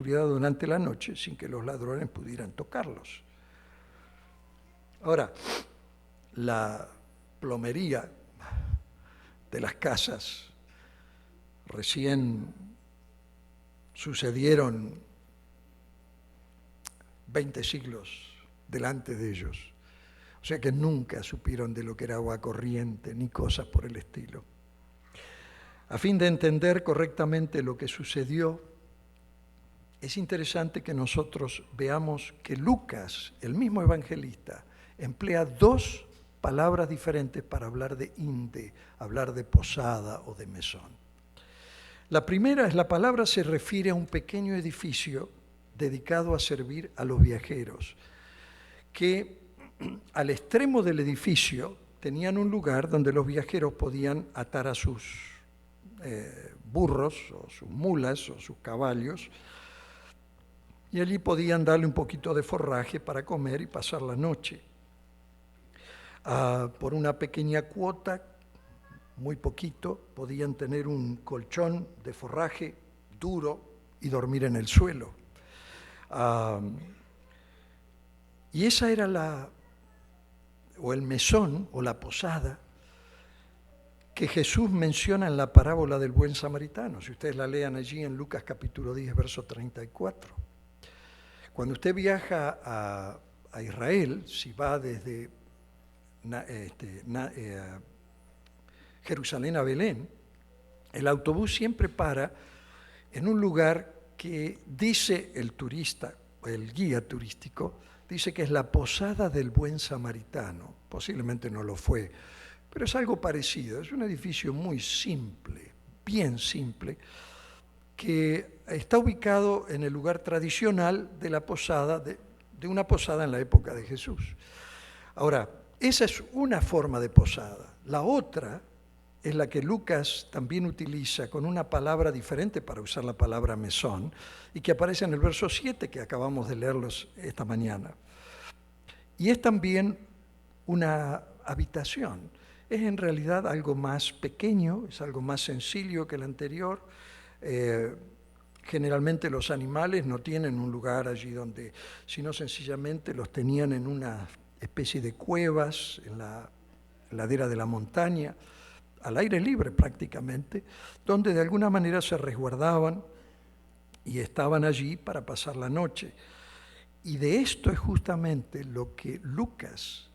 durante la noche sin que los ladrones pudieran tocarlos. Ahora, la plomería de las casas recién sucedieron 20 siglos delante de ellos. O sea que nunca supieron de lo que era agua corriente ni cosas por el estilo. A fin de entender correctamente lo que sucedió, es interesante que nosotros veamos que Lucas, el mismo evangelista, emplea dos palabras diferentes para hablar de inde, hablar de posada o de mesón. La primera es la palabra se refiere a un pequeño edificio dedicado a servir a los viajeros, que al extremo del edificio tenían un lugar donde los viajeros podían atar a sus burros o sus mulas o sus caballos, y allí podían darle un poquito de forraje para comer y pasar la noche. Por una pequeña cuota, muy poquito, podían tener un colchón de forraje duro y dormir en el suelo. Y esa era el mesón o la posada que Jesús menciona en la parábola del buen samaritano. Si ustedes la lean allí en Lucas capítulo 10, verso 34. Cuando usted viaja a Israel, si va desde Jerusalén a Belén, el autobús siempre para en un lugar que dice el turista, el guía turístico, dice que es la posada del buen samaritano. Posiblemente no lo fue, pero es algo parecido. Es un edificio muy simple, bien simple, que está ubicado en el lugar tradicional de la posada, de una posada en la época de Jesús. Ahora, esa es una forma de posada. La otra es la que Lucas también utiliza con una palabra diferente para usar la palabra mesón y que aparece en el verso 7 que acabamos de leerlos esta mañana. Y es también una habitación. Es en realidad algo más pequeño, es algo más sencillo que el anterior. Generalmente los animales no tienen un lugar allí donde, sino sencillamente los tenían en una especie de cuevas en la ladera de la montaña, al aire libre prácticamente, donde de alguna manera se resguardaban y estaban allí para pasar la noche. Y de esto es justamente lo que Lucas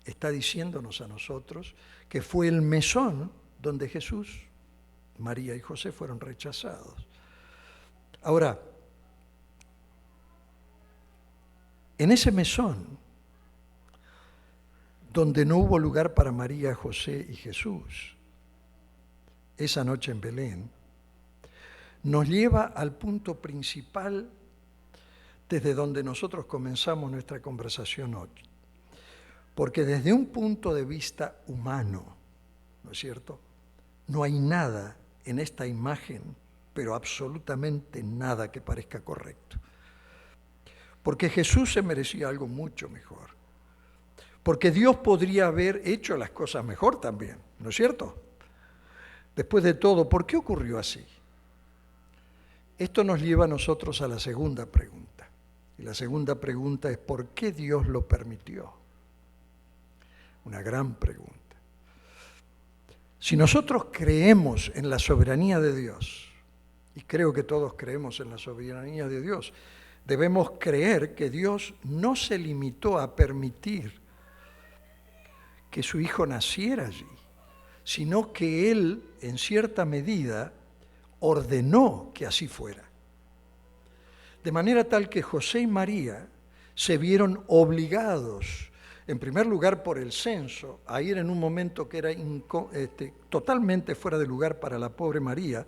está diciéndonos a nosotros, que fue el mesón donde Jesús, María y José fueron rechazados. Ahora, en ese mesón, donde no hubo lugar para María, José y Jesús, esa noche en Belén, nos lleva al punto principal desde donde nosotros comenzamos nuestra conversación hoy. Porque desde un punto de vista humano, ¿no es cierto?, no hay nada en esta imagen, pero absolutamente nada que parezca correcto. Porque Jesús se merecía algo mucho mejor. Porque Dios podría haber hecho las cosas mejor también, ¿no es cierto? Después de todo, ¿por qué ocurrió así? Esto nos lleva a nosotros a la segunda pregunta. Y la segunda pregunta es, ¿por qué Dios lo permitió? Una gran pregunta. Si nosotros creemos en la soberanía de Dios, y creo que todos creemos en la soberanía de Dios, debemos creer que Dios no se limitó a permitir que su Hijo naciera allí, sino que Él, en cierta medida, ordenó que así fuera. De manera tal que José y María se vieron obligados, en primer lugar por el censo, a ir en un momento que era totalmente fuera de lugar para la pobre María.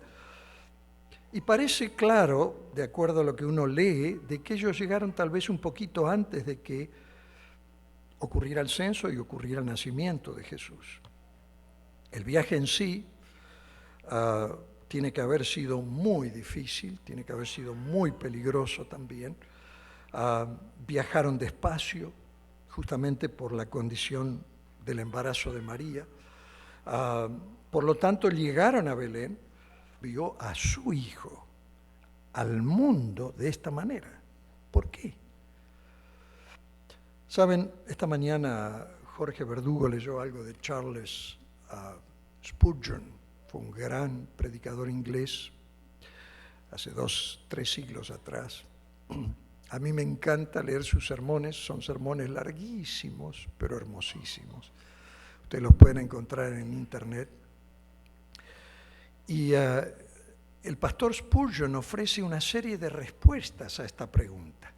Y parece claro, de acuerdo a lo que uno lee, de que ellos llegaron tal vez un poquito antes de que ocurriera el censo y ocurriera el nacimiento de Jesús. El viaje en sí tiene que haber sido muy difícil, tiene que haber sido muy peligroso también. Viajaron despacio, justamente por la condición del embarazo de María. Por lo tanto, llegaron a Belén, vio a su hijo, al mundo de esta manera. ¿Por qué? Saben, esta mañana Jorge Verdugo leyó algo de Charles Spurgeon. Fue un gran predicador inglés hace 2-3 siglos atrás. A mí me encanta leer sus sermones, son sermones larguísimos, pero hermosísimos. Ustedes los pueden encontrar en internet. Y el pastor Spurgeon ofrece una serie de respuestas a esta pregunta.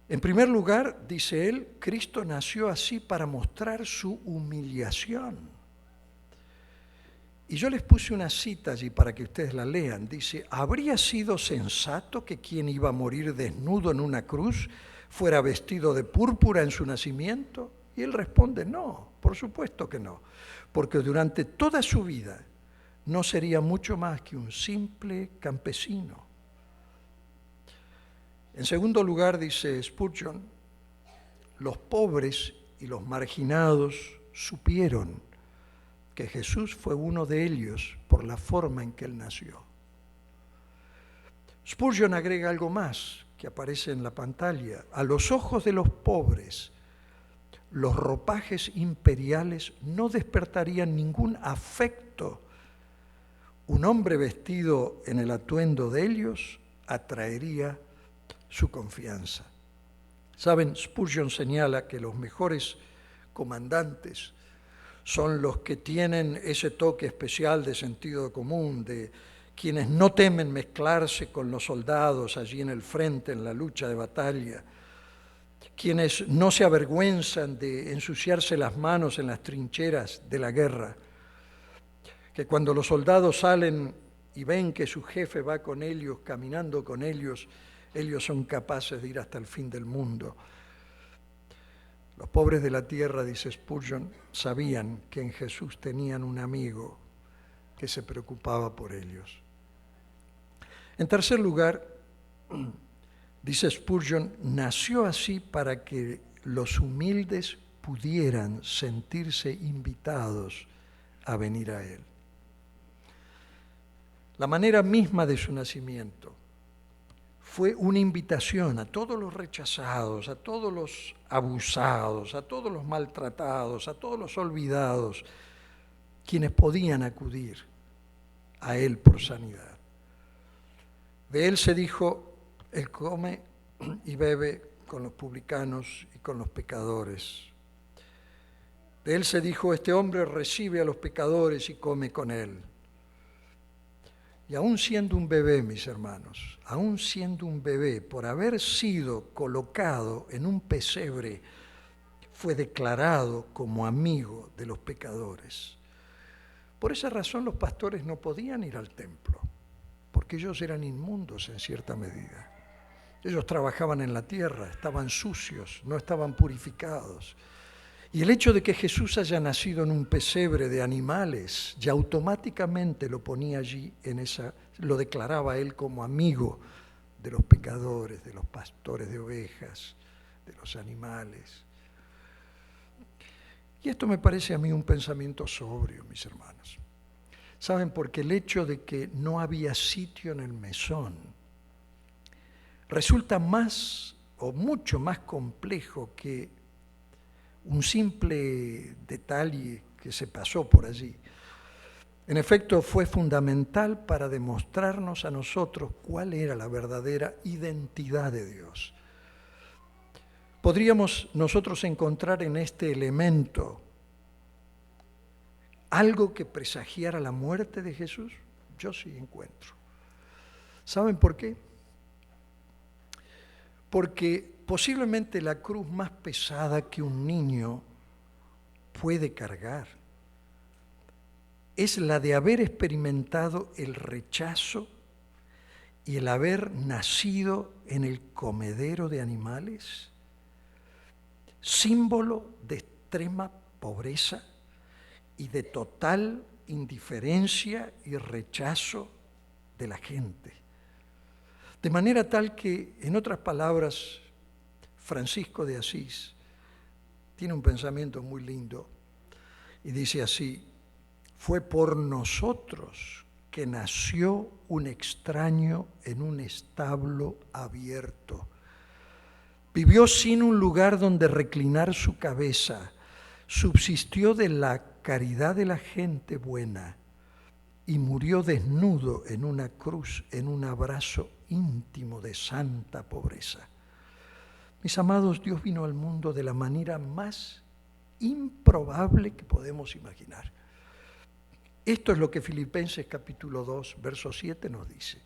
En primer lugar, dice él, Cristo nació así para mostrar su humillación. Y yo les puse una cita allí para que ustedes la lean. Dice, ¿habría sido sensato que quien iba a morir desnudo en una cruz fuera vestido de púrpura en su nacimiento? Y él responde, no, por supuesto que no, porque durante toda su vida no sería mucho más que un simple campesino. En segundo lugar, dice Spurgeon, los pobres y los marginados supieron que Jesús fue uno de ellos por la forma en que él nació. Spurgeon agrega algo más que aparece en la pantalla. A los ojos de los pobres, los ropajes imperiales no despertarían ningún afecto. Un hombre vestido en el atuendo de ellos atraería su confianza. Saben, Spurgeon señala que los mejores comandantes son los que tienen ese toque especial de sentido común, de quienes no temen mezclarse con los soldados allí en el frente, en la lucha de batalla, quienes no se avergüenzan de ensuciarse las manos en las trincheras de la guerra, que cuando los soldados salen y ven que su jefe va con ellos, caminando con ellos, ellos son capaces de ir hasta el fin del mundo. Los pobres de la tierra, dice Spurgeon, sabían que en Jesús tenían un amigo que se preocupaba por ellos. En tercer lugar, dice Spurgeon, nació así para que los humildes pudieran sentirse invitados a venir a Él. La manera misma de su nacimiento fue una invitación a todos los rechazados, a todos los abusados, a todos los maltratados, a todos los olvidados, quienes podían acudir a Él por sanidad. De Él se dijo, Él come y bebe con los publicanos y con los pecadores. De Él se dijo, este hombre recibe a los pecadores y come con Él. Y aún siendo un bebé, mis hermanos, aún siendo un bebé, por haber sido colocado en un pesebre, fue declarado como amigo de los pecadores. Por esa razón los pastores no podían ir al templo, porque ellos eran inmundos en cierta medida. Ellos trabajaban en la tierra, estaban sucios, no estaban purificados. Y el hecho de que Jesús haya nacido en un pesebre de animales, ya automáticamente lo ponía allí, lo declaraba él como amigo de los pecadores, de los pastores de ovejas, de los animales. Y esto me parece a mí un pensamiento sobrio, mis hermanos. ¿Saben? Porque el hecho de que no había sitio en el mesón resulta más o mucho más complejo que un simple detalle que se pasó por allí. En efecto, fue fundamental para demostrarnos a nosotros cuál era la verdadera identidad de Dios. ¿Podríamos nosotros encontrar en este elemento algo que presagiara la muerte de Jesús? Yo sí encuentro. ¿Saben por qué? Porque posiblemente la cruz más pesada que un niño puede cargar es la de haber experimentado el rechazo y el haber nacido en el comedero de animales, símbolo de extrema pobreza y de total indiferencia y rechazo de la gente. De manera tal que, en otras palabras, Francisco de Asís tiene un pensamiento muy lindo y dice así: fue por nosotros que nació un extraño en un establo abierto. Vivió sin un lugar donde reclinar su cabeza, subsistió de la caridad de la gente buena y murió desnudo en una cruz, en un abrazo íntimo de santa pobreza. Mis amados, Dios vino al mundo de la manera más improbable que podemos imaginar. Esto es lo que Filipenses capítulo 2, verso 7 nos dice.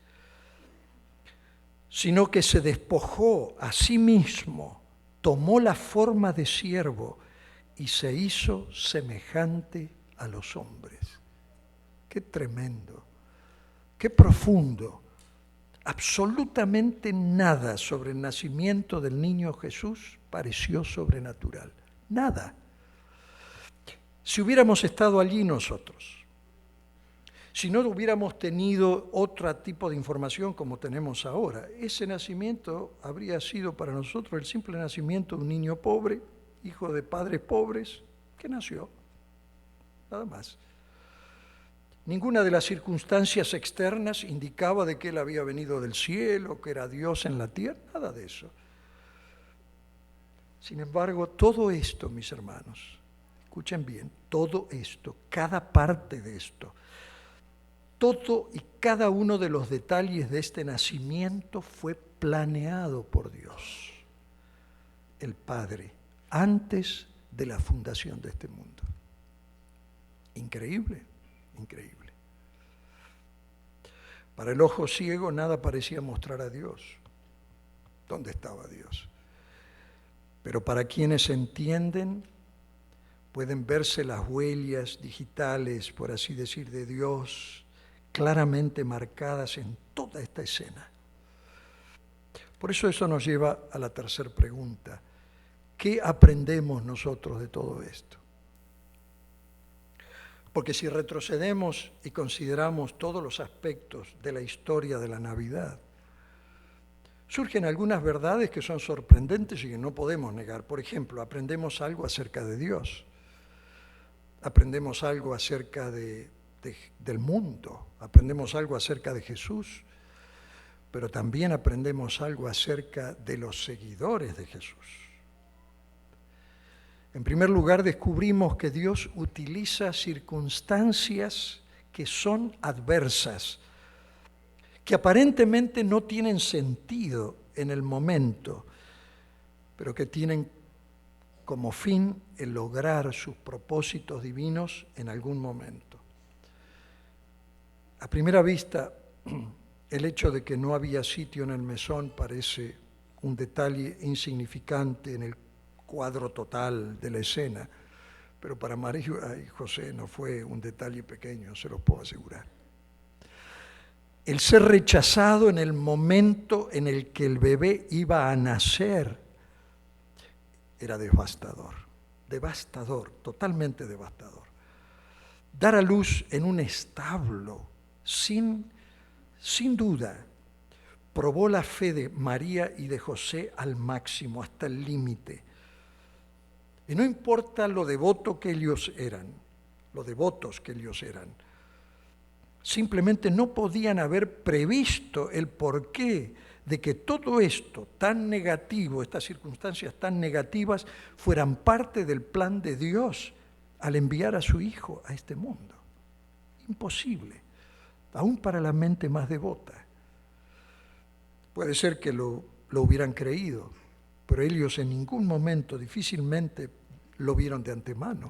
Sino que se despojó a sí mismo, tomó la forma de siervo y se hizo semejante a los hombres. Qué tremendo, qué profundo. Absolutamente nada sobre el nacimiento del niño Jesús pareció sobrenatural. Nada. Si hubiéramos estado allí nosotros, si no hubiéramos tenido otro tipo de información como tenemos ahora, ese nacimiento habría sido para nosotros el simple nacimiento de un niño pobre, hijo de padres pobres, que nació. Nada más. Ninguna de las circunstancias externas indicaba de que él había venido del cielo, que era Dios en la tierra, nada de eso. Sin embargo, todo esto, mis hermanos, escuchen bien, todo esto, cada parte de esto, todo y cada uno de los detalles de este nacimiento fue planeado por Dios, el Padre, antes de la fundación de este mundo. Increíble, increíble. Para el ojo ciego nada parecía mostrar a Dios. ¿Dónde estaba Dios? Pero para quienes entienden, pueden verse las huellas digitales, por así decir, de Dios, claramente marcadas en toda esta escena. Por eso nos lleva a la tercera pregunta. ¿Qué aprendemos nosotros de todo esto? Porque si retrocedemos y consideramos todos los aspectos de la historia de la Navidad, surgen algunas verdades que son sorprendentes y que no podemos negar. Por ejemplo, aprendemos algo acerca de Dios, aprendemos algo acerca del mundo, aprendemos algo acerca de Jesús, pero también aprendemos algo acerca de los seguidores de Jesús. En primer lugar, descubrimos que Dios utiliza circunstancias que son adversas, que aparentemente no tienen sentido en el momento, pero que tienen como fin el lograr sus propósitos divinos en algún momento. A primera vista, el hecho de que no había sitio en el mesón parece un detalle insignificante en el cuadro total de la escena, pero para María y José no fue un detalle pequeño, se lo puedo asegurar. El ser rechazado en el momento en el que el bebé iba a nacer era devastador, devastador, totalmente devastador. Dar a luz en un establo, sin duda, probó la fe de María y de José al máximo, hasta el límite. Y no importa lo devotos que ellos eran, simplemente no podían haber previsto el porqué de que todo esto tan negativo, estas circunstancias tan negativas, fueran parte del plan de Dios al enviar a su Hijo a este mundo. Imposible, aún para la mente más devota. Puede ser que lo hubieran creído, pero ellos en ningún momento, difícilmente, lo vieron de antemano.